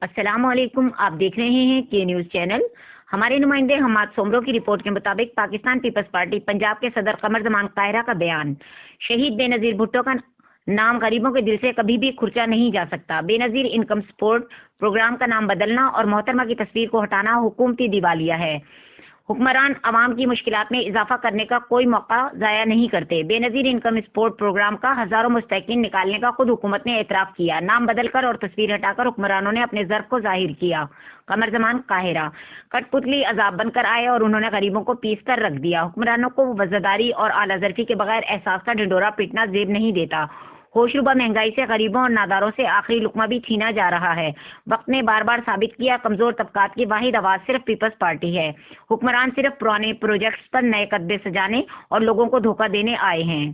السلام علیکم، آپ دیکھ رہے ہیں کے نیوز چینل۔ ہمارے نمائندے حماد سومرو کی رپورٹ کے مطابق پاکستان پیپلز پارٹی پنجاب کے صدر قمر زمان قاہرہ کا بیان، شہید بے نظیر بھٹو کا نام غریبوں کے دل سے کبھی بھی کھرچا نہیں جا سکتا، بے نظیر انکم سپورٹ پروگرام کا نام بدلنا اور محترمہ کی تصویر کو ہٹانا حکومتی دیوالیہ ہے۔ حکمران عوام کی مشکلات میں اضافہ کرنے کا کوئی موقع ضائع نہیں کرتے۔ بے نظیر انکم سپورٹ پروگرام کا ہزاروں مستحقین نکالنے کا خود حکومت نے اعتراف کیا، نام بدل کر اور تصویر ہٹا کر حکمرانوں نے اپنے ظرف کو ظاہر کیا۔ قمر زمان قاہرہ، کٹ پتلی عذاب بن کر آئے اور انہوں نے غریبوں کو پیس کر رکھ دیا۔ حکمرانوں کو وزاداری اور اعلیٰ ظرفی کے بغیر احساس کا ڈھنڈورا پیٹنا زیب نہیں دیتا۔ ہوش ربا مہنگائی سے غریبوں اور ناداروں سے آخری لقمہ بھی چھینا جا رہا ہے۔ وقت نے بار بار ثابت کیا، کمزور طبقات کی واحد آواز صرف پیپلز پارٹی ہے۔ حکمران صرف پرانے پروجیکٹس پر نئے کتبے سجانے اور لوگوں کو دھوکہ دینے آئے ہیں۔